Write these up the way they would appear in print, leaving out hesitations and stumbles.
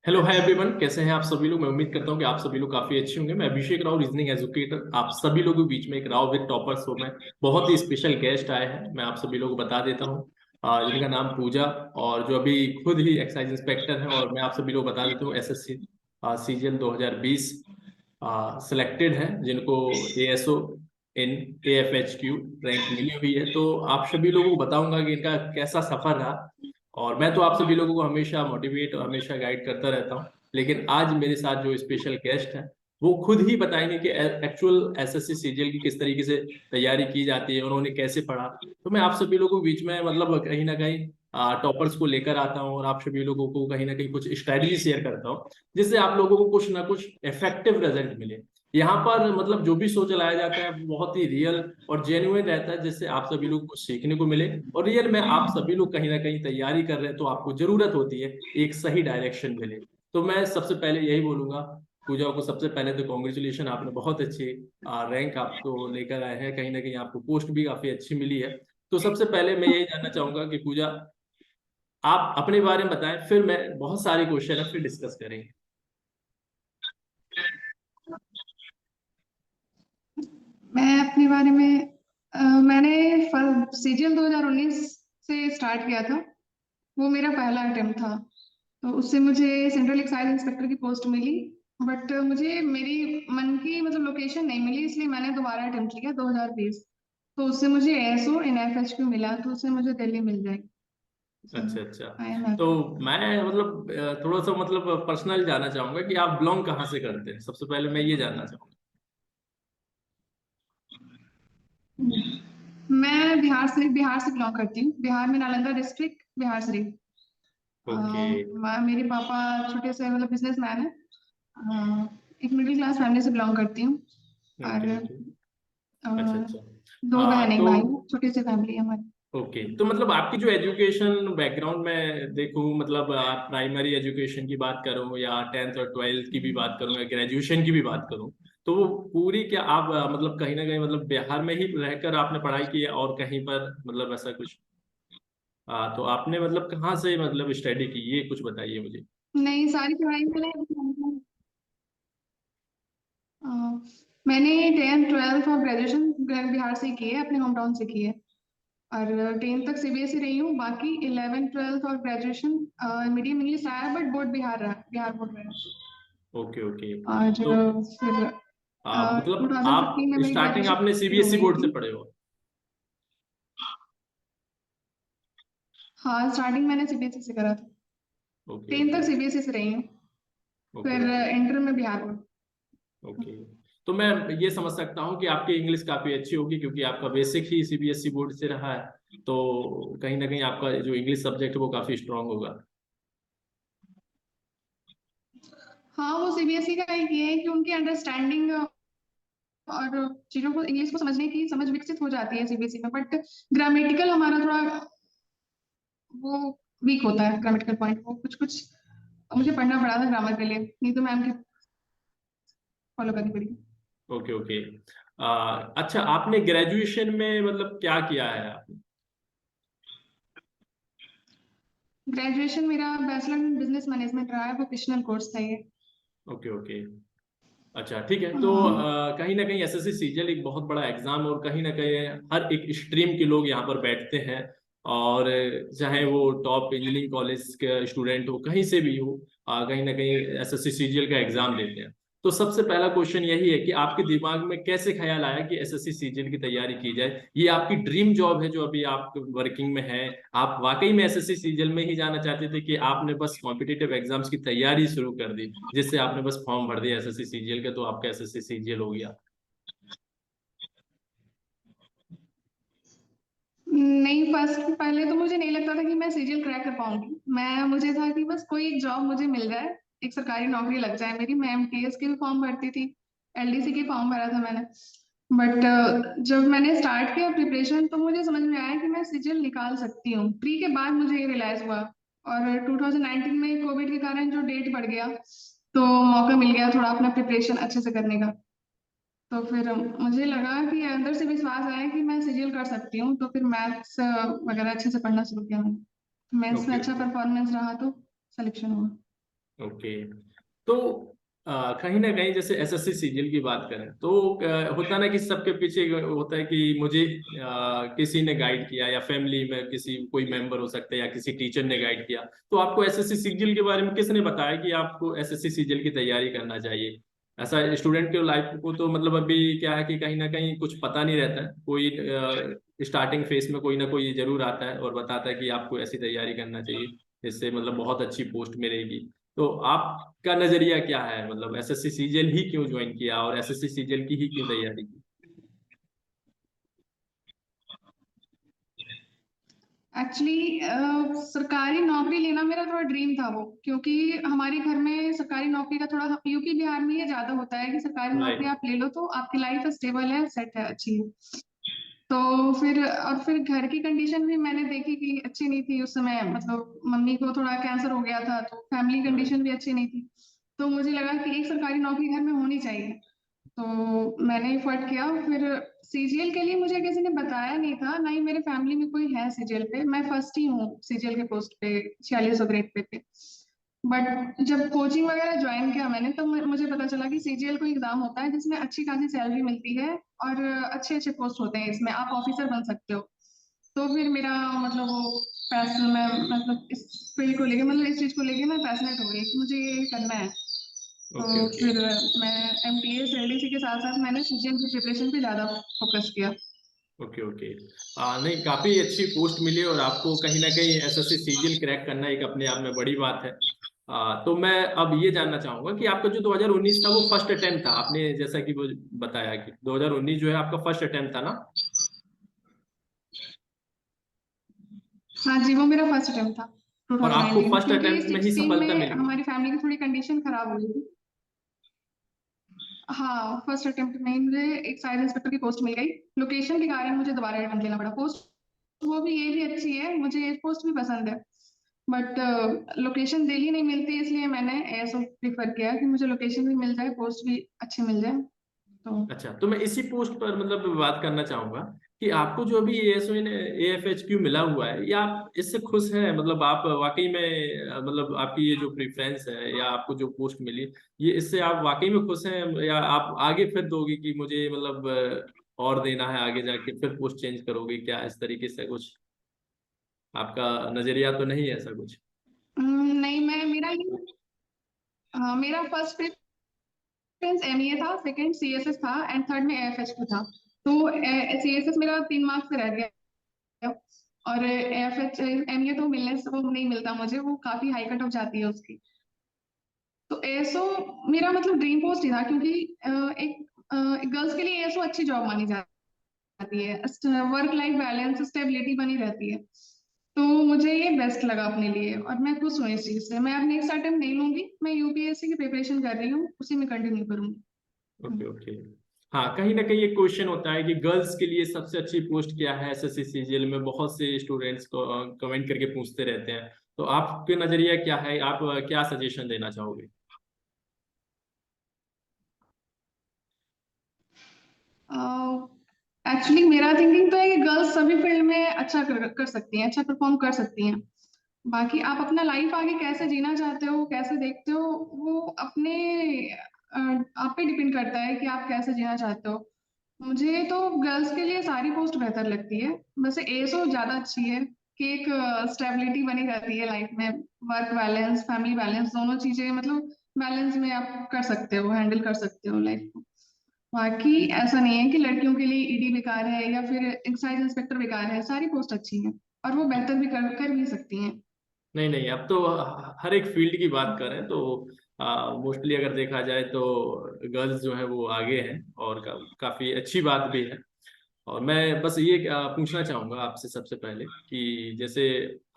Hello hi everyone, कैसे हैं आप सभी लोग। मैं उम्मीद करता हूं कि आप सभी लोग काफी अच्छे होंगे। मैं अभिषेक राव, रीजनिंग एजुकेटर, आप सभी लोगों के बीच में एक राव विद टॉपर्स हो। मैं बहुत ही स्पेशल गेस्ट आए हैं, मैं आप सभी लोगों को बता देता हूं। जिनका नाम पूजा, और जो अभी खुद ही एक्साइज इंस्पेक्टर है। और मैं आप सभी लोग बता देता हूँ एसएससी सीजन 2020 सिलेक्टेड हैं, जिनको एएसओ इन एएफएचक्यू रैंक मिली हुई है। तो आप सभी लोगों को बताऊंगा कि इनका कैसा सफर रहा। और मैं तो आप सभी लोगों को हमेशा मोटिवेट और हमेशा गाइड करता रहता हूँ, लेकिन आज मेरे साथ जो स्पेशल गेस्ट है वो खुद ही बताएंगे कि एक्चुअल एसएससी सीजीएल की किस तरीके से तैयारी की जाती है, उन्होंने कैसे पढ़ा। तो मैं आप सभी लोगों के बीच में मतलब कहीं ना कहीं टॉपर्स को लेकर आता हूँ, और आप सभी लोगों को कहीं ना कहीं कुछ स्ट्रेटजी शेयर करता हूँ, जिससे आप लोगों को कुछ ना कुछ इफेक्टिव रिजल्ट मिले। यहाँ पर मतलब जो भी सोच लाया जाता है वो बहुत ही रियल और जेन्युइन रहता है, जिससे आप सभी लोग को सीखने को मिले। और रियल में आप सभी लोग कहीं ना कहीं तैयारी कर रहे हैं तो आपको जरूरत होती है एक सही डायरेक्शन मिले। तो मैं सबसे पहले यही बोलूंगा, पूजा को सबसे पहले तो कॉन्ग्रेचुलेशन, आपने बहुत अच्छी रैंक आपको लेकर आए हैं, कहीं ना कहीं आपको पोस्ट भी काफी अच्छी मिली है। तो सबसे पहले मैं यही जानना चाहूंगा कि पूजा, आप अपने बारे में बताएं, फिर मैं बहुत सारे क्वेश्चन है फिर डिस्कस करेंगे। मैं अपने बारे में मैंने सीजीएल 2019 से स्टार्ट किया था। वो मेरा पहला अटेम्प्ट था। तो उससे मुझे सेंट्रल एक्साइज इंस्पेक्टर की पोस्ट मिली। बट मुझे मेरी मन की मतलब लोकेशन नहीं मिली, इसलिए मैंने दोबारा अटेम्प्ट किया 2020। तो उससे मुझे एएसओ इन एफएचक्यू मिला, तो उससे मुझे दिल्ली मिल जाएगी। अच्छा अच्छा। आई एम तो हैप्पी। मैं मतलब थोड़ा सा मतलब पर्सनल जानना चाहूंगा कि आप बिलोंग कहाँ से करते हैं, सबसे पहले मैं ये जानना चाहूंगा। मैं बिहार से बिलोंग करती हूँ। बिहार में नालंदा डिस्ट्रिक्ट, बिहार शरीफ। ओके मेरे पापा छोटे से मतलब बिजनेसमैन है। एक मिडिल क्लास फैमिली से बिलोंग करती हूँ। और ओके ओके। अ, अच्छा अच्छा। दो बहन एक तो भाई, छोटी सी फैमिली है हमारी। ओके, तो मतलब आपकी जो एजुकेशन बैकग्राउंड में देखूं, मतलब आप प्राइमरी एजुकेशन की बात करूं या टेंथ और ट्वेल्थ की भी बात करूं या ग्रेजुएशन की भी बात करूं, तो वो पूरी क्या आप मतलब कहीं ना कहीं मतलब बिहार में ही रहकर आपने पढ़ाई की है और कहीं पर मतलब ऐसा कुछ। तो आपने मतलब कहाँ से मतलब स्टडी की, ये कुछ बताइए मुझे। नहीं, सारी पढ़ाई अ, मैंने 10th 12th और ग्रेजुएशन बिहार से की है, अपने होम टाउन से की है। और 10th तक सीबीएसई रही हूँ। बाकी 11th 12th और ग्रेजुएशन मीडियम इंग्लिश आया, बट बोर्ड बिहार रहा, बिहार बोर्ड रहा। Okay okay. और तो फिर टू मतलब थाउजेंड आप फिफ्टीन में मेरी स्टार्टिंग आपने ग्रेजुएशन हो सीबीएसई गई बोर्ड से थी। पढ़े हो। हाँ, स्टार्टिंग मैंने सीबीएसई से करा था। ओके 10th तक ओके सीबीएसई से रही हूँ। ओके फिर ओके इंटर में बिहार बोर्ड। ओके। तो मैं ये समझ सकता हूँ कि आपकी इंग्लिश काफी अच्छी होगी, क्योंकि आपका बेसिक ही सीबीएसई बोर्ड से रहा है। तो कहीं ना कहीं आपका जो इंग्लिश सब्जेक्ट है वो काफी स्ट्रांग होगा। हाँ, वो सीबीएसई का एक ये है कि उनकी अंडरस्टैंडिंग और चीजों को, इंग्लिश को समझने की समझ विकसित हो जाती है सीबीएसई में। बट ग्रामेटिकल हमारा थोड़ा वो वीक होता है। ग्रामेटिकल पॉइंट वो कुछ कुछ मुझे पढ़ना पड़ा था ग्रामर के लिए, नहीं तो मैम की फॉलो करनी पड़ी। Okay okay. अच्छा, आपने ग्रेजुएशन में मतलब क्या किया है आपने। ग्रेजुएशन मेरा बैचलर इन बिजनेस मैनेजमेंट रहा है, वोकेशनल कोर्स था ये। Okay okay. अच्छा ठीक है। तो हाँ। कहीं ना कहीं एसएससी सीजीएल एक बहुत बड़ा एग्जाम, और कहीं ना कहीं हर एक स्ट्रीम के लोग यहाँ पर बैठते हैं। और चाहे वो टॉप इंजीनियरिंग कॉलेज के स्टूडेंट हो, कहीं से भी हो, कहीं ना कहीं एसएससी सीजीएल का एग्जाम देते हैं। तो सबसे पहला क्वेश्चन यही है कि आपके दिमाग में कैसे ख्याल आया कि एसएससी सीजीएल की तैयारी की जाए। ये आपकी ड्रीम जॉब है जो अभी आप वर्किंग में है, आप वाकई में एसएससी सीजीएल में ही जाना चाहते थे, कि आपने बस कॉम्पिटिटिव एग्जाम्स की तैयारी शुरू कर दी, जिससे आपने बस फॉर्म भर दिया एसएससी सीजीएल का, तो आपका एसएससी सीजीएल हो गया। नहीं, फर्स्ट पहले तो मुझे नहीं लगता था कि मैं सीजीएल क्रैक कर पाऊंगी। मुझे था कि बस कोई एक जॉब मुझे मिल जाए, एक सरकारी नौकरी लग जाए मेरी। मैं एमटीएस के भी फॉर्म भरती थी, एलडीसी के फॉर्म भरा था मैंने। बट जब मैंने स्टार्ट किया प्रिपरेशन, तो मुझे समझ में आया कि मैं सीजीएल निकाल सकती हूँ। प्री के बाद मुझे ये रियलाइज हुआ। और 2019 में कोविड के कारण जो डेट बढ़ गया, तो मौका मिल गया थोड़ा अपना प्रिपरेशन अच्छे से करने का। तो फिर मुझे लगा कि अंदर से विश्वास आया कि मैं सीरियल कर सकती हूँ। तो फिर मैथ्स वगैरह अच्छे से पढ़ना शुरू किया मैंने। मैथ्स में ओके अच्छा ओके। परफॉर्मेंस रहा तो सिलेक्शन हुआ। ओके। तो कहीं ना कहीं जैसे एसएससी सीजीएल की बात करें तो होता ना कि सबके पीछे होता है कि मुझे किसी ने गाइड किया, या फैमिली में किसी कोई मेंबर हो सकता है, या किसी टीचर ने गाइड किया। तो आपको एसएससी सीजीएल के बारे में किसने बताया कि आपको एसएससी सीजीएल की तैयारी करना चाहिए? ऐसा स्टूडेंट के लाइफ को तो मतलब अभी क्या है कि कहीं ना कहीं कुछ पता नहीं रहता है। कोई स्टार्टिंग फेज में कोई ना कोई जरूर आता है और बताता है कि आपको ऐसी तैयारी करना चाहिए, इससे मतलब बहुत अच्छी पोस्ट मिलेगी। तो आपका नजरिया क्या है, मतलब एसएससी सीजीएल ही क्यों ज्वाइन किया और एसएससी सीजीएल की ही क्यों तैयारी की? एक्चुअली सरकारी नौकरी लेना मेरा थोड़ा ड्रीम था वो, क्योंकि हमारे घर में सरकारी नौकरी का थोड़ा, यूपी बिहार में ये ज्यादा होता है कि सरकारी नौकरी राइट। आप ले लो तो आपकी लाइफ स्टेबल है, सेट है, अच्छी है। तो फिर और फिर घर की कंडीशन भी मैंने देखी कि अच्छी नहीं थी उस समय, मतलब मम्मी को थोड़ा कैंसर हो गया था, तो फैमिली राइट। कंडीशन भी अच्छी नहीं थी। तो मुझे लगा कि एक सरकारी नौकरी घर में होनी चाहिए, तो मैंने एफर्ट किया। फिर सीजीएल के लिए मुझे किसी ने बताया नहीं था, ना ही मेरे फैमिली में कोई है सीजीएल पे। मैं फर्स्ट ही हूँ सीजीएल के पोस्ट पे, 46 ग्रेड पे। बट जब कोचिंग वगैरह ज्वाइन किया मैंने, तो मुझे पता चला कि सीजीएल कोई एग्जाम होता है जिसमें अच्छी खासी सैलरी मिलती है, और अच्छे अच्छे पोस्ट होते हैं इसमें, आप ऑफिसर बन सकते हो। तो फिर मेरा मतलब वो पैशन, मैं मतलब इस फील्ड को लेके, मतलब इस चीज को लेके मैं पैशनेट हो गई कि मुझे ये करना है। तो ओके। ओके। फिर मैं एमटीएस एलडीसी के साथ साथ मैंने सीजीएल की प्रिपरेशन पे ज्यादा फोकस किया। ओके। ओके। नहीं, काफी अच्छी पोस्ट मिली और आपको कहीं ना कहीं एसएससी सीजीएल क्रैक करना एक अपने आप में बड़ी बात है। तो मैं अब ये जानना चाहूंगा कि आपका जो 2019 था वो फर्स्ट अटेम्प्ट था, आपने जैसा कि वो बताया कि 2019 जो है आपका फर्स्ट अटेम्प्ट था ना? हाँ जी, वो मेरा फर्स्ट अटेम्प्ट था और आपको 2019 में, फर्स्ट क्योंकि अटेम्प्ट में ही 16 सफलता में मिल गई? हमारी फैमिली की थोड़ी कंडीशन खराब हो गई थी। हाँ, फर्स्ट अटेम्प्ट में ही मुझे एक साइड इंस्पेक्टर की पोस्ट मिल गई। लोकेशन के कारण मुझे दोबारा अटेम्प्ट देना पड़ा। पोस्ट वो भी, ये भी अच्छी है, मुझे ये पोस्ट भी पसंद है, बट लोकेशन दिल्ली नहीं मिलती, इसलिए मैंने ऐसा प्रीफर किया कि मुझे लोकेशन भी मिल जाए, पोस्ट भी अच्छी मिल जाए। तो अच्छा, तो मैं इसी पोस्ट पर मतलब बात करना चाहूंगा कि आपको जो अभी एएसओ एएफएचक्यू मिला हुआ है, या आप इससे खुश हैं? मतलब आप वाकई में मतलब आपकी ये जो प्रेफरेंस है या आपको जो पोस्ट मिली, ये इससे आप वाकई में खुश हैं, या आप आगे फिर दोगे कि मुझे मतलब और देना है, आगे जाके फिर पोस्ट चेंज करोगे क्या, इस तरीके से कुछ आपका नजरिया तो नहीं है ऐसा कुछ? नहीं, मैं मेरा ये, हाँ, मेरा फर्स्ट प्रेफरेंस एमईए था, सेकंड सीएसएस था, एंड थर्ड में एएफएचक्यू था। तो सीएसएस मेरा 3 मार्क्स से रह गया, और एएफएच एमईए तो मिलने से वो नहीं मिलता मुझे, वो काफी हाई कट ऑफ जाती है उसकी। तो एएसओ मेरा मतलब ड्रीम पोस्ट ही था, क्योंकि एक गर्ल्स के लिए एएसओ अच्छी जॉब मानी जाती है, वर्क लाइफ बैलेंस, स्टेबिलिटी बनी रहती है। तो मुझे ये बेस्ट लगा अपने लिए, और मैं खुश हूँ इस चीज से। मैं अब नेक्स्ट अटेम्प्ट नहीं लूंगी, मैं यूपीएससी की प्रिपरेशन कर रही हूँ, उसी में कंटिन्यू करूंगी। ओके। ओके। हाँ, कहीं ना कहीं एक क्वेश्चन होता है कि गर्ल्स के लिए सबसे अच्छी पोस्ट क्या है एसएससी सीजीएल में, बहुत से स्टूडेंट्स को कमेंट करके पूछते रहते हैं। तो आपके नजरिया क्या है, आप क्या सजेशन देना चाहोगे? एक्चुअली मेरा थिंकिंग तो है कि गर्ल्स सभी फील्ड में अच्छा कर सकती हैं, अच्छा परफॉर्म कर सकती हैं। बाकी आप अपना लाइफ आगे कैसे जीना चाहते हो, कैसे देखते हो, वो अपने आप पे डिपेंड करता है कि आप कैसे जीना चाहते हो। मुझे तो गर्ल्स के लिए सारी पोस्ट बेहतर लगती है। वैसे एसो ज्यादा अच्छी है कि एक स्टेबिलिटी बनी रहती है लाइफ में, वर्क बैलेंस, फैमिली बैलेंस, दोनों चीजें मतलब बैलेंस में आप कर सकते हो, हैंडल कर सकते हो लाइफ को। बाकी ऐसा नहीं है कि लड़कियों के लिए ईडी बेकार है या फिर एक्साइज इंस्पेक्टर बेकार है, सारी पोस्ट अच्छी हैं, और वो बेहतर भी कर भी सकती हैं। नहीं नहीं, अब तो हर एक फील्ड की बात करें तो मोस्टली अगर देखा जाए तो गर्ल्स जो है वो आगे हैं, और काफी अच्छी बात भी है। और मैं बस ये पूछना चाहूंगा आपसे सबसे पहले कि जैसे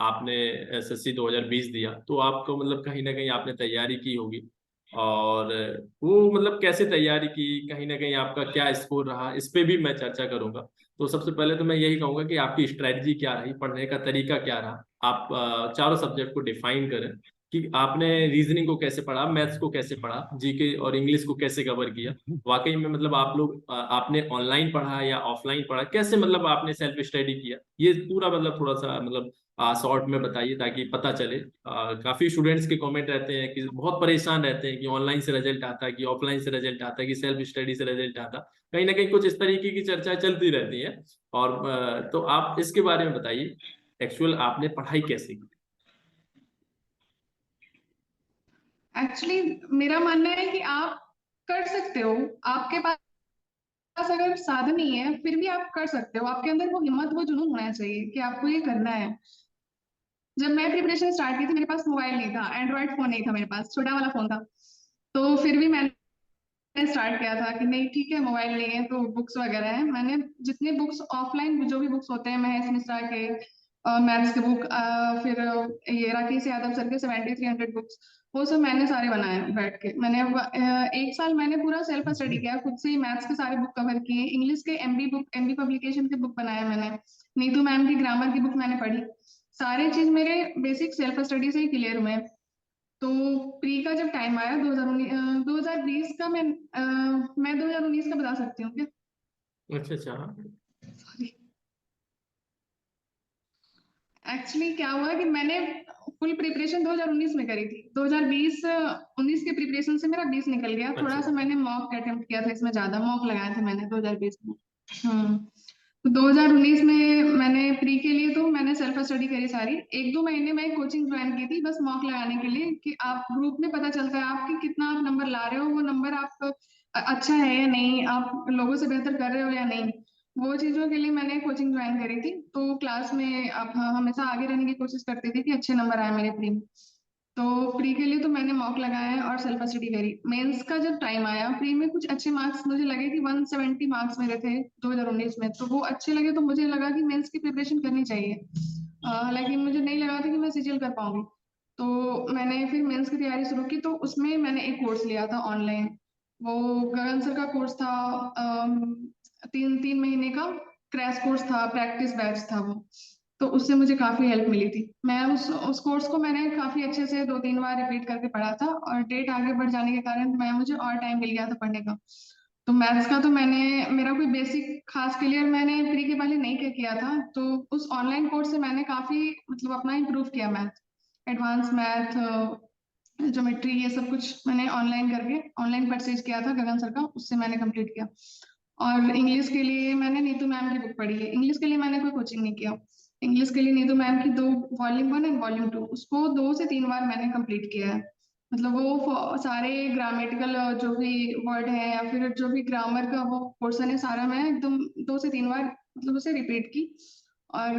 आपने एसएससी 2020 दिया, तो आपको मतलब कहीं ना कहीं आपने तैयारी की होगी, और वो मतलब कैसे तैयारी की, कहीं ना कहीं आपका क्या स्कोर रहा, इस पे भी मैं चर्चा करूंगा। तो सबसे पहले तो मैं यही कहूंगा कि आपकी स्ट्रेटजी क्या रही, पढ़ने का तरीका क्या रहा, आप चारों सब्जेक्ट को डिफाइन करें कि आपने रीजनिंग को कैसे पढ़ा, मैथ्स को कैसे पढ़ा, जीके और इंग्लिश को कैसे कवर किया। वाकई में मतलब आप लोग आपने ऑनलाइन पढ़ा या ऑफलाइन पढ़ा, कैसे मतलब आपने सेल्फ स्टडी किया, ये पूरा मतलब थोड़ा सा मतलब शॉर्ट में बताइए ताकि पता चले। काफी स्टूडेंट्स के कमेंट रहते हैं कि बहुत परेशान रहते हैं कि ऑनलाइन से रिजल्ट आता है, कि ऑफलाइन से रिजल्ट आता है, कि सेल्फ स्टडी से रिजल्ट आता है। कहीं ना कहीं कुछ इस तरीके की चर्चा चलती रहती है। और तो आप इसके बारे में बताइए, एक्चुअल आपने पढ़ाई कैसे की? एक्चुअली मेरा मानना है कि आप कर सकते हो, आपके पास अगर साधन नहीं है फिर भी आप कर सकते हो। आपके अंदर वो हिम्मत, वो जुनून होना चाहिए कि आपको ये करना है। जब मैं प्रिपरेशन स्टार्ट की थी मेरे पास मोबाइल नहीं था, एंड्रॉइड फोन नहीं था मेरे पास, छोटा वाला फोन था। तो फिर भी मैंने स्टार्ट किया था कि नहीं ठीक है, मोबाइल नहीं है तो बुक्स वगैरह है। मैंने जितने बुक्स ऑफलाइन जो भी बुक्स होते हैं, महेश मिश्रा के मैथ्स के बुक, फिर ये राकेश यादव सर के 7300 बुक्स, वो सब मैंने सारे बनाए बैठ के। मैंने एक साल मैंने पूरा सेल्फ स्टडी किया, खुद से ही मैथ्स के सारे बुक कवर किए। इंग्लिश के एमबी पब्लिकेशन के बुक बनाए मैंने। नीतू मैम की ग्रामर की बुक मैंने पढ़ी। सारे चीज मेरे बेसिक सेल्फ स्टडी से ही क्लियर हुए। तो प्री का जब टाइम आया 2019 2020 का, मैं 2019 का बता सकती हूँ क्या? अच्छा अच्छा, हाँ। सॉरी। एक्चुअली क्या हुआ कि मैंने फुल प्रिपरेशन 2019 में करी थी। 2020 19 के प्रिपरेशन से मेरा 20 निकल गया। थोड़ा अच्छा सा मैंने मॉक अटेम्प्ट किया था, इसमें ज्यादा मॉक लगाए थे मैंने 2020 में। हम्म। तो 2019 में मैंने प्री के लिए तो मैंने सेल्फ स्टडी करी सारी। एक दो महीने में कोचिंग ज्वाइन की थी बस मॉक लगाने के लिए, कि आप ग्रुप में पता चलता है आपकी कितना आप नंबर ला रहे हो, वो नंबर आप अच्छा है या नहीं, आप लोगों से बेहतर कर रहे हो या नहीं। वो चीजों के लिए मैंने कोचिंग ज्वाइन करी थी। तो क्लास में आप हमेशा आगे रहने की कोशिश करती थी कि अच्छे नंबर आए मेरे प्री में। तो प्री के लिए तो मैंने मॉक लगाया और सेल्फ स्टडी करी। मेंस का जब टाइम आया, प्री में कुछ अच्छे मार्क्स मुझे लगे कि 170 मार्क्स मेरे थे 2019 में, तो वो अच्छे लगे तो मुझे लगा कि मेंस की प्रिपरेशन करनी चाहिए। हालांकि मुझे नहीं लगा था कि मैं सीजीएल कर पाऊंगी। तो मैंने फिर मेंस की तैयारी शुरू की। तो उसमें मैंने एक कोर्स लिया था ऑनलाइन। वो गगन सर का कोर्स था। 3 3 महीने का क्रैश कोर्स था, प्रैक्टिस बैच था वो। तो उससे मुझे काफी हेल्प मिली थी। मैं उस कोर्स को मैंने काफी अच्छे से 2 3 बार रिपीट करके पढ़ा था, और डेट आगे बढ़ जाने के कारण मुझे और टाइम मिल गया था पढ़ने का। तो मैथ्स का तो मेरा कोई बेसिक खास क्लियर मैंने प्री के पहले नहीं किया था। तो उस ऑनलाइन कोर्स से मैंने काफी मतलब अपना इम्प्रूव किया मैथ, एडवांस मैथ, ज्योमेट्री, ये सब कुछ मैंने ऑनलाइन करके ऑनलाइन परचेज किया था गगन सर का, उससे मैंने कंप्लीट किया। और इंग्लिश के लिए मैंने नीतू मैम की बुक पढ़ी है। इंग्लिश के लिए मैंने कोई कोचिंग नहीं किया। इंग्लिश के लिए नीतू मैम की दो, वॉल्यूम 1 एंड वॉल्यूम 2, उसको 2 से 3 बार मैंने कंप्लीट किया है। मतलब वो सारे ग्रामेटिकल जो भी वर्ड है या फिर जो भी ग्रामर का वो पोर्शन है सारा, मैं एकदम 2 से 3 बार मतलब उसे रिपीट की। और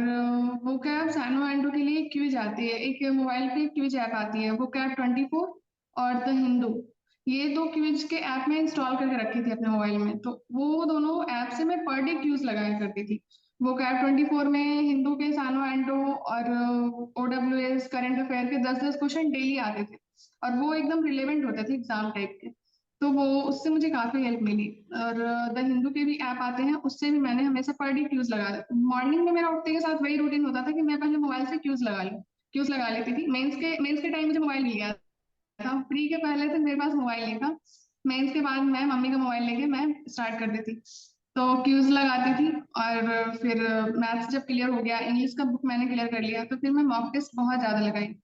वो कैब सानो एंड्रो के लिए क्विज आती है, एक मोबाइल पे क्विज ऐप आती है, वो कैब 24 और द हिंदू, ये दो क्विज के ऐप में इंस्टॉल करके रखी थी अपने मोबाइल में। तो वो दोनों ऐप से मैं पर डे क्विज लगाया करती थी। वो कैब 24 में हिंदू के सानो एंड्रो और OWS करंट अफेयर के 10 10 क्वेश्चन डेली आते थे, और वो एकदम रिलेवेंट होते थे एग्जाम टाइप के। तो वो उससे मुझे काफी हेल्प मिली। और द हिंदू के भी ऐप आते हैं, उससे भी मैंने हमेशा पर डे क्यूज लगा। मॉर्निंग में मेरा उठते के साथ वही रूटीन होता था कि मैं पहले मोबाइल से क्यूज लगा लेती थी। मेंस के टाइम मुझे मोबाइल मिल गया था, प्री के पहले तक मेरे पास मोबाइल नहीं था। मेंस के बाद मैं मम्मी का मोबाइल लेके मैं स्टार्ट कर देती। तो क्यूज लगाती थी। और फिर मैथ्स जब क्लियर हो गया, इंग्लिश का बुक मैंने क्लियर कर लिया, तो फिर मैं मॉक टेस्ट बहुत ज्यादा लगाई।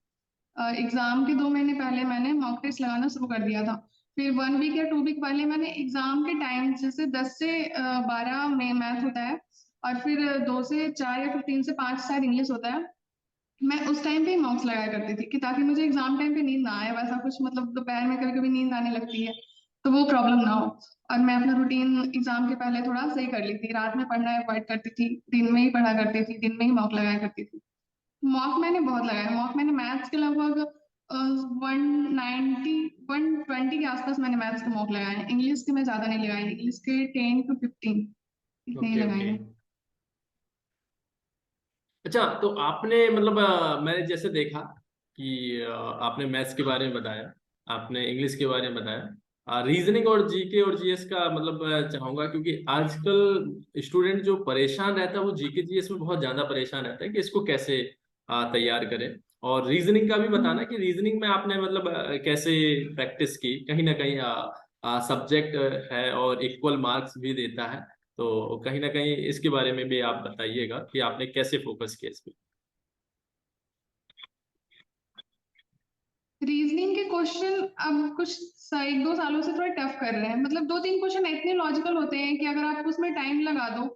एग्जाम के 2 महीने पहले मैंने मॉक टेस्ट लगाना शुरू कर दिया था। फिर 1 वीक या 2 वीक पहले मैंने एग्जाम के टाइम, जैसे 10 से 12 में मैथ होता है, और फिर 2 से 4 या फिर 3 से 5 शायद इंग्लिश होता है, मैं उस टाइम पे मॉक्स लगाया करती थी कि ताकि मुझे एग्जाम टाइम पे नींद ना आए, वैसा कुछ मतलब दोपहर में कभी कभी नींद आने लगती है, तो वो प्रॉब्लम ना हो। और मैं अपना रूटीन एग्जाम के पहले थोड़ा सही कर ली थी, रात में पढ़ना अवॉइड करती थी, दिन में ही पढ़ा करती थी, दिन में ही मॉक लगाया करती थी। मॉक मैंने बहुत लगाया। मॉक मैंने मैथ्स के लगभग 190 120 के आसपास मैंने मैथ्स के मॉक लगाए हैं। इंग्लिश के मैं ज्यादा नहीं लगाई, इंग्लिश के 10 to 15 इतने ही ओके लगाए ओके। हैं। अच्छा, तो आपने मतलब मैंने जैसे देखा कि आपने मैथ्स के बारे में बताया, आपने इंग्लिश के बारे में बताया, रीजनिंग और जीके और जीएस का मतलब चाहूंगा, क्योंकि आजकल स्टूडेंट जो परेशान रहता है वो जीके जीएस में बहुत ज्यादा परेशान रहता है कि इसको कैसे तैयार करें। और रीजनिंग का भी बताना कि रीजनिंग में आपने मतलब कैसे प्रैक्टिस की, कहीं ना कहीं सब्जेक्ट है और इक्वल मार्क्स भी देता है। तो कहीं ना कहीं इसके बारे में भी आप बताइएगा कि आपने कैसे फोकस किया इस पे। रीजनिंग के क्वेश्चन अब कुछ एक दो सालों से थोड़ा टफ कर रहे हैं, मतलब दो तीन क्वेश्चन इतने लॉजिकल होते हैं कि अगर आप उसमें टाइम लगा दो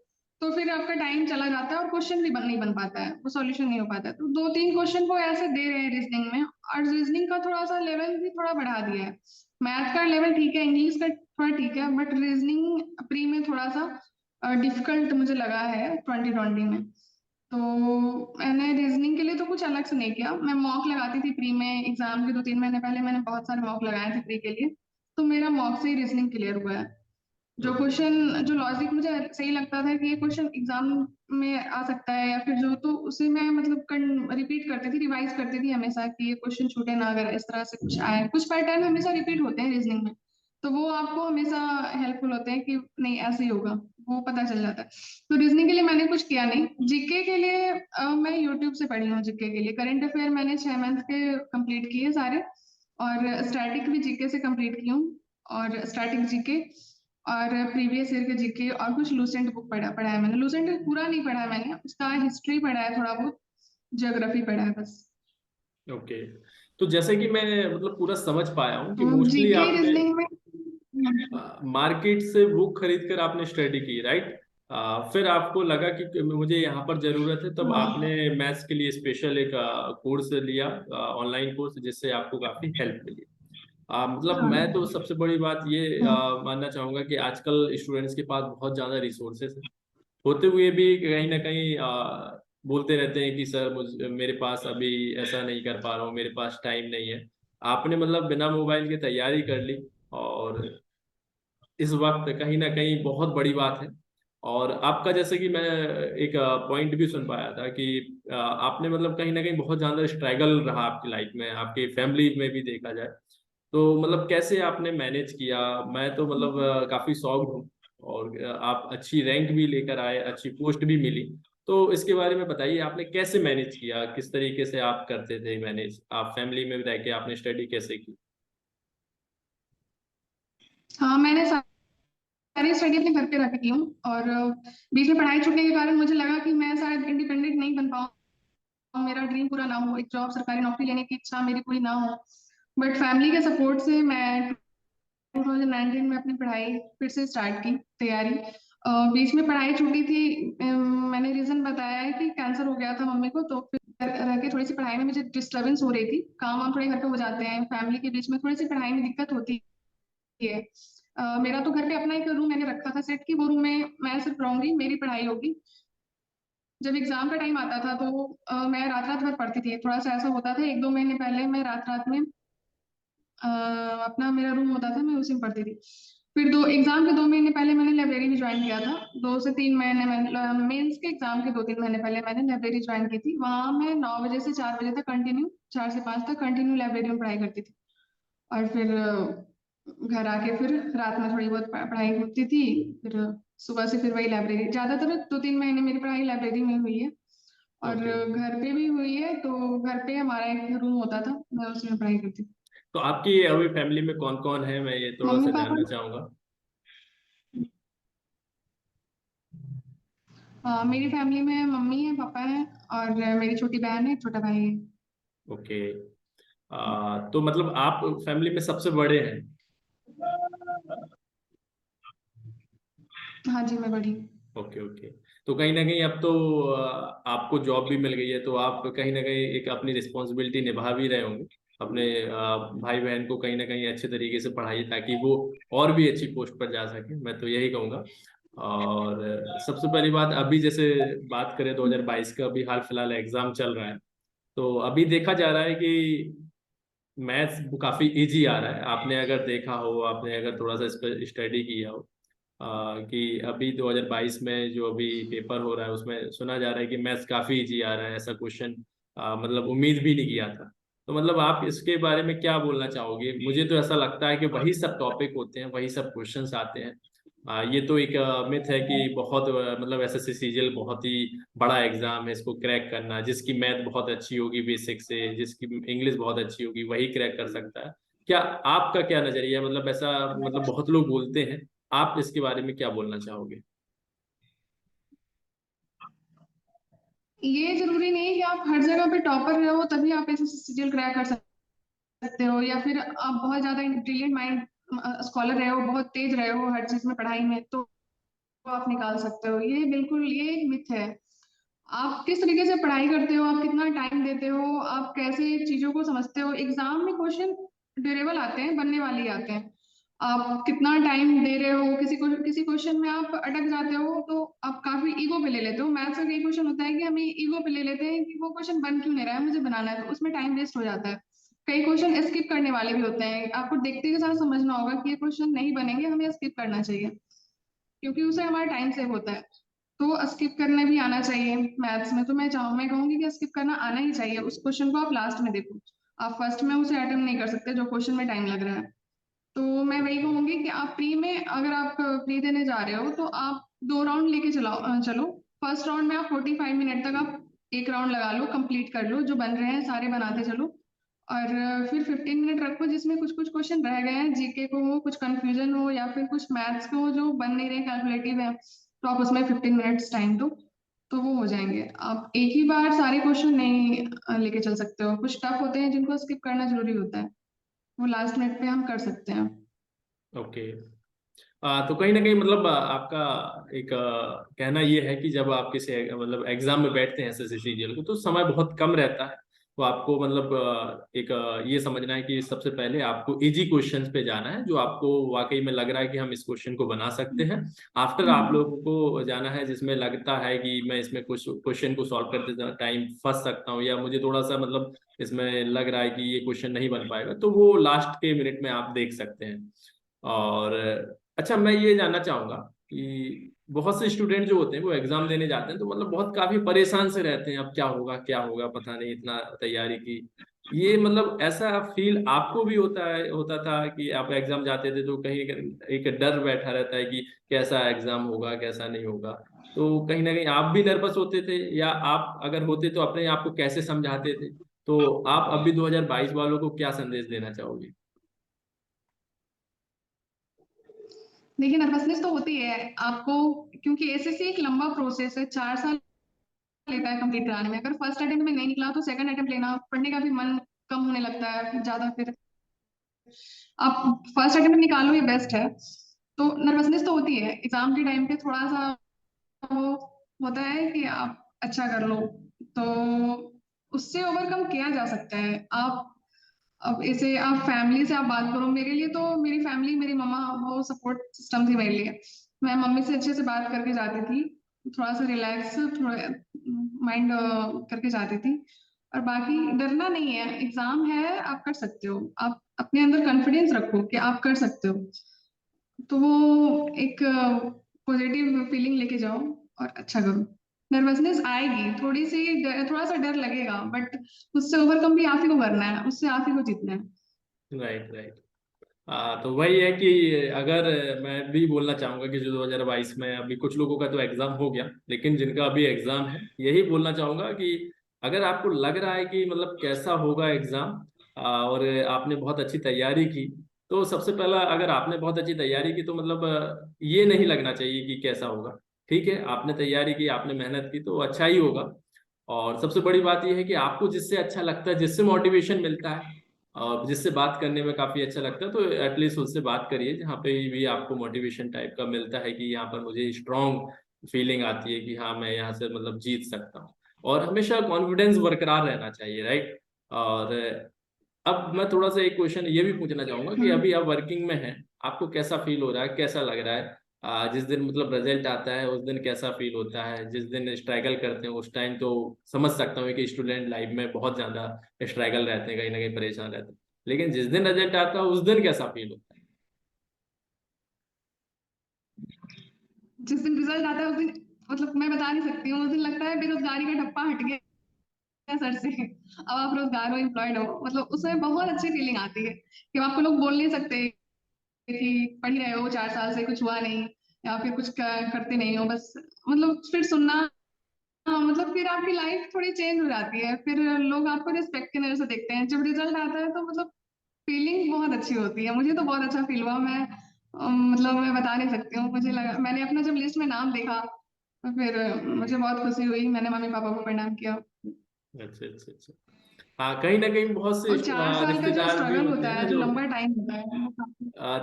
तो फिर आपका टाइम चला जाता है और क्वेश्चन भी नहीं बन पाता है, वो सॉल्यूशन नहीं हो पाता है। तो दो तीन क्वेश्चन को ऐसे दे रहे हैं रीजनिंग में, और रीजनिंग का थोड़ा सा लेवल भी थोड़ा बढ़ा दिया है। मैथ का लेवल ठीक है, इंग्लिश का थोड़ा ठीक है, बट रीजनिंग प्री में थोड़ा सा डिफिकल्ट मुझे लगा है 2020 में। तो मैंने रीजनिंग के लिए तो कुछ अलग से नहीं किया, मैं मॉक लगाती थी प्री में, एग्जाम के 2-3 महीने पहले मैंने बहुत सारे मॉक लगाए थे प्री के लिए। तो मेरा मॉक से ही रीजनिंग क्लियर हुआ है। जो ओके। क्वेश्चन जो लॉजिक मुझे सही लगता था कि ये क्वेश्चन एग्जाम में आ सकता है या फिर जो, तो उसे मैं मतलब रिपीट करती थी, रिवाइज करती थी हमेशा कि ये क्वेश्चन छूटे ना, अगर इस तरह से कुछ आए। कुछ पैटर्न हमेशा रिपीट होते हैं रीजनिंग में, तो वो आपको हमेशा हेल्पफुल होते हैं कि नहीं ऐसे ही होगा, वो पता चल जाता है। तो रीजनिंग के लिए मैंने कुछ किया नहीं। जीके के लिए मैं यूट्यूब से पढ़ी हूँ। जीके के लिए करंट अफेयर मैंने 6 मंथ के कंप्लीट किए सारे, और स्टैटिक भी जीके से कंप्लीट की हूँ, और स्टैटिक जीके और प्रीवियस ईयर के जीके, और कुछ लूसेंट बुक पढ़ा है मैंने। लूसेंट पूरा नहीं पढ़ा है मैंने, उसका हिस्ट्री पढ़ा है थोड़ा बहुत, ज्योग्राफी पढ़ा है बस। ओके। तो जैसे कि मैं मतलब पूरा समझ पाया हूँ कि तो मोस्टली जीके आपने रीजनिंग में मार्केट से बुक खरीद कर आपने स्टडी की, राइट? फिर आपको लगा कि मुझे यहाँ पर जरूरत है, तब हाँ आपने मैथ्स के लिए स्पेशल एक कोर्स लिया, ऑनलाइन कोर्स, जिससे आपको काफी हेल्प मिली। मतलब हाँ मैं तो सबसे बड़ी बात ये हाँ मानना चाहूंगा कि आजकल स्टूडेंट्स के पास बहुत ज्यादा रिसोर्सेस है, होते हुए भी कहीं ना कहीं बोलते रहते हैं कि सर मेरे पास अभी ऐसा नहीं कर पा रहा हूँ, मेरे पास टाइम नहीं है। आपने मतलब बिना मोबाइल के तैयारी कर ली, और इस वक्त कहीं ना कहीं बहुत बड़ी बात है। और आपका जैसे कि मैं एक पॉइंट भी सुन पाया था कि आपने मतलब कहीं ना कहीं बहुत ज्यादा स्ट्रगल रहा आपकी लाइफ में, आपकी फैमिली में भी देखा जाए तो मतलब कैसे आपने मैनेज किया। मैं तो मतलब काफी शॉक्ड हूँ। और आप अच्छी रैंक भी लेकर आए, अच्छी पोस्ट भी मिली। तो इसके बारे में बताइए, आपने कैसे मैनेज किया, किस तरीके से आप करते थे मैनेज, आप फैमिली में रह के आपने स्टडी कैसे की? हाँ, मैंने सारी स्टडी अपने घर पे रख की हूँ, और बीच में पढ़ाई छूटने के कारण मुझे लगा कि मैं शायद इंडिपेंडेंट नहीं बन पाऊँ, मेरा ड्रीम पूरा ना हो, एक जॉब सरकारी नौकरी लेने की इच्छा मेरी पूरी ना हो। बट फैमिली के सपोर्ट से मैं 2019 में अपनी पढ़ाई फिर से स्टार्ट की तैयारी। बीच में पढ़ाई छूटी थी, मैंने रीजन बताया है कि कैंसर हो गया था मम्मी को, तो फिर रह के थोड़ी सी पढ़ाई में मुझे डिस्टरबेंस हो रही थी, काम वाम थोड़े घर पे हो जाते हैं, फैमिली के बीच में थोड़ी सी पढ़ाई में दिक्कत होती है। मेरा तो घर पे अपना एक रूम मैंने रखा था सेट की, वो रूम में मैं सिर्फ रहूंगी, मेरी पढ़ाई होगी। जब एग्जाम का टाइम आता था तो मैं रात रात भर पढ़ती थी। थोड़ा सा ऐसा होता था, 1-2 महीने पहले मैं रात रात में अपना मेरा रूम होता था, मैं उसी में पढ़ती थी। फिर दो एग्जाम के 2 महीने पहले मैंने लाइब्रेरी भी ज्वाइन किया था। 2 से 3 महीने मैंने मेंस के एग्जाम के 2-3 महीने पहले मैंने लाइब्रेरी ज्वाइन की थी। वहां मैं 9 बजे से 4 बजे तक कंटिन्यू, 4 से 5 तक कंटिन्यू लाइब्रेरी में पढ़ाई करती थी। और फिर घर आके फिर रात में थोड़ी बहुत पढ़ाई होती थी। फिर सुबह से फिर वही लाइब्रेरी, ज्यादातर 2-3 महीने मेरी पढ़ाई लाइब्रेरी में हुई है। और ओके। घर पे भी हुई है, तो घर पे हमारा एक रूम होता था, मैं उसमें पढ़ाई करती थी। तो आपकी अभी फैमिली में कौन कौन है, मैं ये थोड़ा मम्मी सा पापा, जानना चाहूंगा। मेरी फैमिली में मम्मी है, पापा है, और मेरी छोटी बहन है, छोटा भाई है। ओके। तो मतलब आप फैमिली में सबसे बड़े हैं? हाँ जी, मैं बड़ी हूँ। Okay okay. तो कहीं ना कहीं अब तो आपको जॉब भी मिल गई है, तो आप कहीं ना कहीं एक अपनी रिस्पॉन्सिबिलिटी निभा भी रहे होंगे अपने भाई बहन को कहीं ना कहीं अच्छे तरीके से पढ़ाइए, ताकि वो और भी अच्छी पोस्ट पर जा सके, मैं तो यही कहूँगा। और सबसे पहली बात, अभी जैसे बात करें 2022 का अभी हाल फिलहाल एग्जाम चल रहा है, तो अभी देखा जा रहा है कि मैथ्स काफी इजी आ रहा है। आपने अगर देखा हो, आपने अगर थोड़ा सा इस पर स्टडी किया हो, कि अभी 2022 में जो अभी पेपर हो रहा है उसमें सुना जा रहा है कि मैथ्स काफी इजी आ रहा है, ऐसा क्वेश्चन मतलब उम्मीद भी नहीं किया था। तो मतलब आप इसके बारे में क्या बोलना चाहोगे? मुझे तो ऐसा लगता है कि वही सब टॉपिक होते हैं, वही सब क्वेश्चंस आते हैं। ये तो एक मिथ है कि बहुत मतलब एसएससी सीजीएल बहुत ही बड़ा एग्जाम है, इसको क्रैक करना, जिसकी मैथ बहुत अच्छी होगी बेसिक से, जिसकी इंग्लिश बहुत अच्छी होगी, वही क्रैक कर सकता है। क्या आपका क्या नजरिया है? मतलब ऐसा मतलब बहुत लोग बोलते हैं, आप इसके बारे में क्या बोलना चाहोगे? ये जरूरी नहीं है कि आप हर जगह पे टॉपर रहो तभी आप एसएससी सीजीएल क्रैक कर सकते सकते हो, या फिर आप बहुत ज्यादा ब्रिलियंट माइंड स्कॉलर रहे हो, बहुत तेज रहे हो हर चीज में पढ़ाई में, तो आप निकाल सकते हो। ये बिल्कुल ये एक मिथ है। आप किस तरीके से पढ़ाई करते हो, आप कितना टाइम देते हो, आप कैसे चीजों को समझते हो। एग्जाम में क्वेश्चन ड्यूरेबल आते हैं, बनने वाले ही आते हैं। आप कितना टाइम दे रहे हो, किसी क्वेश्चन में आप अटक जाते हो तो आप काफी ईगो पे ले लेते हो। मैथ्स का कई क्वेश्चन होता है कि हमें ईगो पे ले लेते हैं कि वो क्वेश्चन बन क्यों नहीं रहा है, मुझे बनाना है, तो उसमें टाइम वेस्ट हो जाता है। कई क्वेश्चन स्किप करने वाले भी होते हैं, आपको देखते के साथ समझना होगा कि ये क्वेश्चन नहीं बनेंगे, हमें स्किप करना चाहिए, क्योंकि उससे हमारा टाइम सेव होता है। तो स्किप करना भी आना चाहिए मैथ्स में। तो मैं कहूंगी कि स्किप करना आना ही चाहिए। उस क्वेश्चन को आप लास्ट में देखो, आप फर्स्ट में उसे अटेम्प्ट नहीं कर सकते जो क्वेश्चन में टाइम लग रहा है। तो मैं वही कहूंगी कि आप प्री में, अगर आप प्री देने जा रहे हो तो आप 2 राउंड लेके चलो। फर्स्ट राउंड में आप 45 मिनट तक आप एक राउंड लगा लो, कंप्लीट कर लो, जो बन रहे हैं सारे बनाते चलो। और फिर 15 मिनट रखो जिसमें कुछ कुछ क्वेश्चन रह गए हैं, जीके को हो, कुछ कंफ्यूजन हो, या फिर कुछ मैथ्स को हो जो बन नहीं रहे, कैलकुलेटिव है, तो आप उसमें 15 मिनट्स टाइम दो, तो वो हो जाएंगे। आप एक ही बार सारे क्वेश्चन नहीं लेके चल सकते हो, कुछ टफ होते हैं जिनको स्किप करना जरूरी होता है, वो लास्ट मिनट पे हम कर सकते हैं। ओके। तो कहीं ना कहीं मतलब आपका एक कहना ये है कि जब आप किसी मतलब एग्जाम में बैठते हैं एसएससी सीजीएल को, तो समय बहुत कम रहता है। तो आपको मतलब एक ये समझना है कि सबसे पहले आपको इजी क्वेश्चंस पे जाना है, जो आपको वाकई में लग रहा है कि हम इस क्वेश्चन को बना सकते हैं। आफ्टर आप हम्म। लोगों को जाना है जिसमें लगता है कि मैं इसमें कुछ क्वेश्चन को सॉल्व करते टाइम फंस सकता हूँ, या मुझे थोड़ा सा मतलब इसमें लग रहा है कि ये क्वेश्चन नहीं बन पाएगा, तो वो लास्ट के मिनट में आप देख सकते हैं। और अच्छा, मैं ये जानना चाहूंगा कि बहुत से स्टूडेंट जो होते हैं वो एग्जाम देने जाते हैं तो मतलब बहुत काफी परेशान से रहते हैं, अब क्या होगा पता नहीं, इतना तैयारी की। ये मतलब ऐसा फील आपको भी होता था कि आप एग्जाम जाते थे तो कहीं एक डर बैठा रहता है कि कैसा एग्जाम होगा कैसा नहीं होगा। तो कहीं ना कहीं आप भी नर्वस होते थे, या आप अगर होते तो अपने आप को कैसे समझाते थे? तो आप अभी 2022 वालों को क्या संदेश देना चाहोगे? देखिए, नर्वसनेस तो होती है आपको, क्योंकि एसएससी एक लंबा प्रोसेस है, 4 साल लेता है कंप्लीट कराने में। अगर फर्स्ट अटेम्प्ट में नहीं निकला तो सेकंड अटेम्प्ट लेना, पढ़ने का भी मन कम होने लगता है ज्यादा। फिर आप फर्स्ट अटेम्प्ट निकालो, ये बेस्ट है। तो नर्वसनेस तो होती है एग्जाम के टाइम पे, थोड़ा सा वो होता है कि आप अच्छा कर लो, तो उससे ओवरकम किया जा सकता है। आप अब इसे आप फैमिली से आप बात करो। मेरे लिए तो मेरी फैमिली, मेरी मम्मा, वो सपोर्ट सिस्टम थी मेरे लिए। मैं मम्मी से अच्छे से बात करके जाती थी, थोड़ा सा रिलैक्स, थोड़ा माइंड करके जाती थी। और बाकी डरना नहीं है, एग्जाम है, आप कर सकते हो। आप अपने अंदर कॉन्फिडेंस रखो कि आप कर सकते हो, तो वो एक पॉजिटिव फीलिंग लेके जाओ और अच्छा करो। नर्वसनेस आएगी, थोड़ा सा डर लगेगा, बट उससे ओवरकम भी आप ही को करना है, उससे आप ही को जीतना है। Right, right. तो वही है कि अगर मैं भी बोलना चाहूंगा कि जो 2022 में अभी कुछ लोगों का तो एग्जाम हो गया, लेकिन जिनका अभी एग्जाम है, यही बोलना चाहूंगा कि अगर आपको लग रहा है कि मतलब कैसा होगा एग्जाम, और आपने बहुत अच्छी तैयारी की, तो सबसे पहला, अगर आपने बहुत अच्छी तैयारी की तो मतलब ये नहीं लगना चाहिए कि कैसा होगा। ठीक है, आपने तैयारी की, आपने मेहनत की, तो अच्छा ही होगा। और सबसे बड़ी बात यह है कि आपको जिससे अच्छा लगता है, जिससे मोटिवेशन मिलता है और जिससे बात करने में काफी अच्छा लगता है, तो एटलीस्ट उससे बात करिए जहाँ पे भी आपको मोटिवेशन टाइप का मिलता है कि यहाँ पर मुझे स्ट्रांग फीलिंग आती है कि हाँ मैं यहाँ से मतलब जीत सकता हूँ। और हमेशा कॉन्फिडेंस बरकरार रहना चाहिए, राइट। और अब मैं थोड़ा सा एक क्वेश्चन ये भी पूछना चाहूंगा कि हम्म। अभी आप वर्किंग में हैं, आपको कैसा फील हो रहा है, कैसा लग रहा है? जिस दिन मतलब रिजल्ट आता है उस दिन कैसा फील होता है? जिस दिन स्ट्रगल करते हैं उस टाइम तो समझ सकता हूँ कि स्टूडेंट लाइफ में बहुत ज्यादा स्ट्रगल रहते हैं, कहीं ना कहीं परेशान रहते हैं, लेकिन जिस दिन रिजल्ट आता है उस दिन कैसा फील होता जिस दिन रिजल्ट आता है उस दिन, मतलब मैं बता नहीं सकती हूँ, उस दिन लगता है बेरोजगारी का ठप्पा हट गया सर से, अब आप रोजगार हो, एम्प्लॉयड हो, मतलब उसमें बहुत अच्छी फीलिंग आती है कि आपको लोग बोल नहीं सकते कि पढ़ ही रहे हो, 4 साल से कुछ हुआ नहीं, या फिर कुछ करते नहीं हो बस। मतलब फिर सुनना, हाँ, मतलब फिर आपकी लाइफ थोड़ी चेंज हो जाती है, फिर लोग आपको रिस्पेक्ट की नजर से देखते हैं। जब रिजल्ट आता है तो मतलब फीलिंग बहुत अच्छी होती है। मुझे तो बहुत अच्छा फील हुआ। मैं मतलब मैं बता नहीं सकती हूँ, मुझे लगा, मैंने अपना जब लिस्ट में नाम देखा तो फिर मुझे बहुत खुशी हुई, मैंने मम्मी पापा को प्रणाम किया। है? अच्छा, अच्छा, अच्छा। हाँ, कहीं ना कहीं बहुत से और 4 साल का जो रिश्तेदार भी स्ट्रगल होते होता हैं ना है, जो जो लंबा टाइम होता है, वो काफी। आ,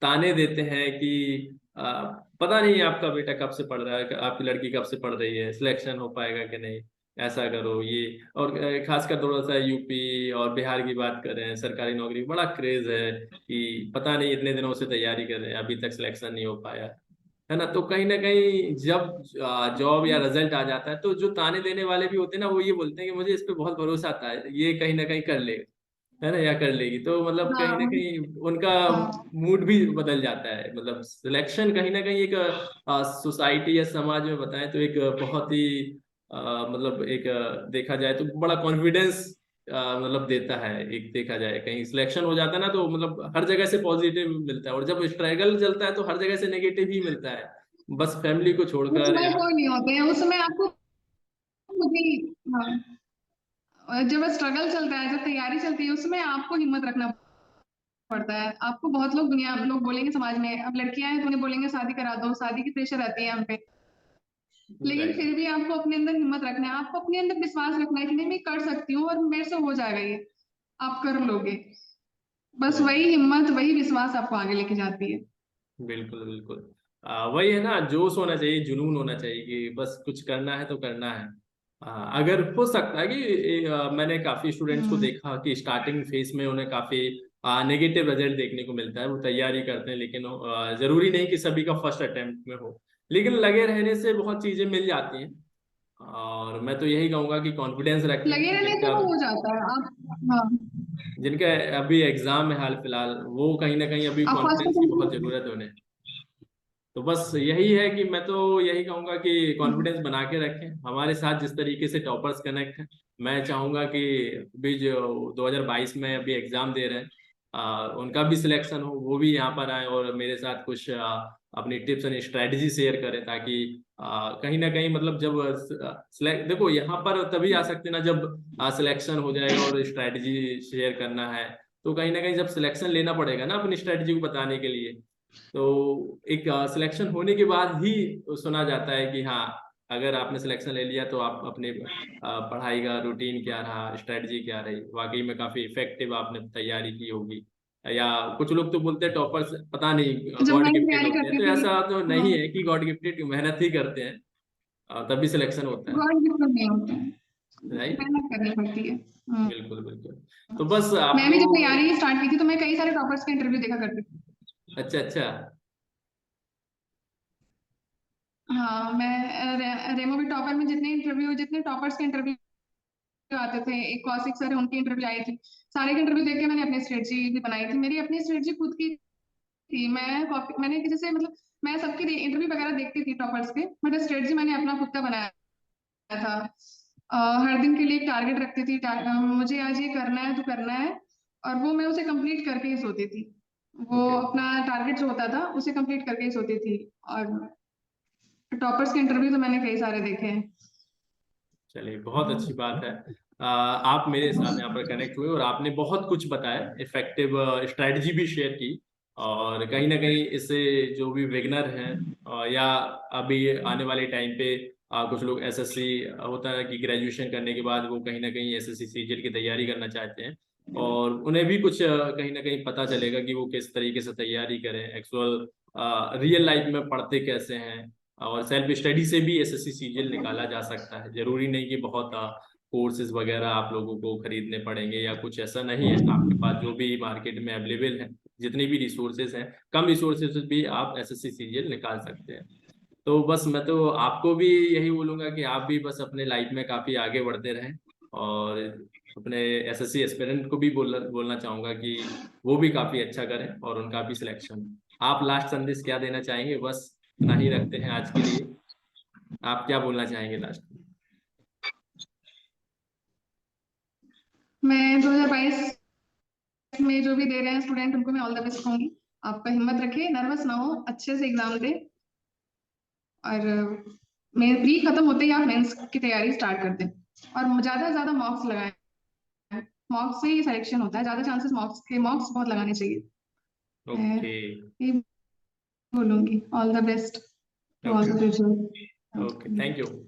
ताने देते हैं कि पता नहीं आपका बेटा कब से पढ़ रहा है, आपकी लड़की कब से पढ़ रही है, सिलेक्शन हो पाएगा कि नहीं, ऐसा करो ये। और खासकर थोड़ा सा यूपी और बिहार की बात करें, सरकारी नौकरी बड़ा क्रेज है कि पता नहीं इतने दिनों से तैयारी कर रहे हैं अभी तक सिलेक्शन नहीं हो पाया, है ना। तो कहीं ना कहीं जब जॉब या रिजल्ट आ जाता है तो जो ताने देने वाले भी होते हैं ना, वो ये बोलते हैं कि मुझे इस पे बहुत भरोसा आता है, ये कहीं ना कहीं कर लेगा, है ना, या कर लेगी। तो मतलब कहीं ना हाँ कहीं उनका हाँ। मूड भी बदल जाता है। मतलब सिलेक्शन कहीं ना कहीं एक सोसाइटी या समाज में बताएं तो एक बहुत ही मतलब एक देखा जाए तो बड़ा कॉन्फिडेंस मतलब देता है। एक देखा जाए कहीं सिलेक्शन हो जाता है ना तो मतलब हर जगह से पॉजिटिव मिलता है, और जब स्ट्रगल चलता है तो हर जगह से नेगेटिव ही मिलता है, बस फैमिली को छोड़कर उसमें या कोई नहीं होते हैं, उसमें आपको खुद ही। हाँ। और जब स्ट्रगल चलता है, जब तैयारी चलती है, उसमें आपको हिम्मत रखना पड़ता है। आपको बहुत लोग, दुनिया लोग बोलेंगे समाज में, अब लड़कियां हैं तो उन्हें बोलेंगे शादी करा दो, शादी की प्रेशर रहती है हम पे। लेकिन राइट। फिर भी आपको अपने अंदर हिम्मत रखना है, आपको अपने अंदर विश्वास रखना है कि नहीं, मैं कर सकती हूँ और मेरे से हो जाएगा ये, आप कर लोगे। बस राइट। वही हिम्मत, वही विश्वास आपको आगे लेके जाती है। बिल्कुल बिल्कुल। वही है ना, जोश होना चाहिए, जुनून होना चाहिए कि बस कुछ करना है तो करना है। अगर हो सकता है कि मैंने काफी स्टूडेंट्स को हम्म। देखा कि स्टार्टिंग फेज में उन्हें काफी नेगेटिव रिजल्ट देखने को मिलता है, वो तैयारी करते हैं लेकिन जरूरी नहीं कि सभी का फर्स्ट अटेम्प्ट में हो, लेकिन लगे रहने से बहुत चीजें मिल जाती हैं। और मैं तो यही कहूंगा कि कॉन्फिडेंस रखें। लगे रहने से जिनका वो हो जाता है आप। हाँ। जिनका अभी एग्जाम है हाल फिलहाल, वो कहीं ना कहीं अभी आप फर्स्ट कॉन्फिडेंस की बहुत अटेम्प्ट। जरूरत है उन्हें। तो बस यही है कि मैं तो यही कहूंगा कि कॉन्फिडेंस बना के रखें। हमारे साथ जिस तरीके से टॉपर्स कनेक्ट हैं, मैं चाहूंगा कि अभी जो 2022 में अभी एग्जाम दे रहे हैं उनका भी सिलेक्शन हो, वो भी यहाँ पर आए और मेरे साथ कुछ अपनी टिप्स एंड स्ट्रेटजी शेयर करें, ताकि कहीं ना कहीं मतलब जब सिलेक्ट, देखो यहाँ पर तभी आ सकते हैं ना जब सिलेक्शन हो जाएगा और स्ट्रेटजी शेयर करना है। तो कहीं ना कहीं जब सिलेक्शन लेना पड़ेगा ना अपनी स्ट्रेटजी को बताने के लिए, तो एक सिलेक्शन होने के बाद ही सुना जाता है कि हाँ, अगर आपने सिलेक्शन ले लिया तो आप अपने पढ़ाई का रूटीन क्या रहा, स्ट्रेटजी क्या रही, वाकई में काफी इफेक्टिव आपने तैयारी की होगी। या कुछ लोग तो बोलते हैं टॉपर्स पता नहीं जब गॉड मैं गिफ्टेड तैयारी होते हैं, करती तो थी। ऐसा तो हाँ। नहीं है कि गॉड गिफ्टेड, मेहनत ही करते हैं तभी सिलेक्शन होता है। गॉड गिफ्ट नहीं होता है, राइट। मेहनत करनी पड़ती है। हम्म। बिल्कुल बिल्कुल। तो बस मैं भी आपको। जब तैयारी स्टार्ट की थी तो मैं कई सारे टॉपर्स का इंटरव्यू देखा करती थी। अच्छा अच्छा। हाँ, मैं रेमो भी टॉपर में जितने इंटरव्यू, जितने टॉपर्स के इंटरव्यू आते थे, एक कौशिक सर है, उनकी इंटरव्यू आई थी। सारे के इंटरव्यू देख के मैंने अपनी स्ट्रेटजी भी बनाई थी। मेरी अपनी स्ट्रेटजी खुद की थी। मैं कॉपी, मैंने किसी से मतलब, मैं सबकी इंटरव्यू वगैरह देखती थी टॉपर्स के, बट स्ट्रेटजी मैंने अपना खुद का बनाया था। हर दिन के लिए एक टारगेट रखती थी, मुझे आज ये करना है तो करना है, और वो मैं उसे कंप्लीट करके ही सोती थी। वो ओके। अपना टारगेट जो होता था उसे कंप्लीट करके ही सोती थी। और टॉपर्स के इंटरव्यू तो मैंने कई सारे देखे हैं। चलिए, बहुत अच्छी बात है। आप मेरे साथ यहाँ पर कनेक्ट हुए और आपने बहुत कुछ बताया, इफेक्टिव स्ट्रेटजी भी शेयर की। और कहीं ना कहीं इससे जो भी बिगनर हैं या अभी आने वाले टाइम पे कुछ लोग एसएससी, होता है कि ग्रेजुएशन करने के बाद वो कहीं ना कहीं एसएससी सीजीएल की तैयारी करना चाहते हैं, और उन्हें भी कुछ कहीं ना कहीं पता चलेगा कि वो किस तरीके से तैयारी करें, एक्चुअल रियल लाइफ में पढ़ते कैसे हैं। और सेल्फ स्टडी से भी एसएससी सीजीएल निकाला जा सकता है, जरूरी नहीं कि बहुत कोर्सेज वगैरह आप लोगों को खरीदने पड़ेंगे या कुछ ऐसा नहीं है। आपके पास जो भी मार्केट में अवेलेबल है, जितनी भी रिसोर्सेज हैं, कम रिसोर्सेज भी आप एसएससी सीजीएल निकाल सकते हैं। तो बस मैं तो आपको भी यही बोलूंगा कि आप भी बस अपने लाइफ में काफी आगे बढ़ते रहें, और अपने एसएससी एस्पिरेंट को भी बोलना चाहूंगा कि वो भी काफी अच्छा करें और उनका भी सिलेक्शन। आप लास्ट संदेश क्या देना चाहेंगे? बस इतना ही रखते हैं आज के लिए। आप क्या बोलना चाहेंगे लास्ट में? मैं 2022 में जो भी दे रहे हैं स्टूडेंट, उनको मैं ऑल द बेस्ट कहूंगी। आपका हिम्मत रखिए, नर्वस ना हो, अच्छे से एग्जाम दे। और मेन प्री खत्म होते ही आप मेंस की तैयारी स्टार्ट कर दें, और ज्यादा से ज्यादा मॉक्स लगाएं। मॉक्स से ही सिलेक्शन होता है, ज्यादा चांसेस मॉक्स के, मॉक्स बहुत लगाने चाहिए। मैं ओके। ये बोलूंगी, all the best to all okay. The okay, thank future. You.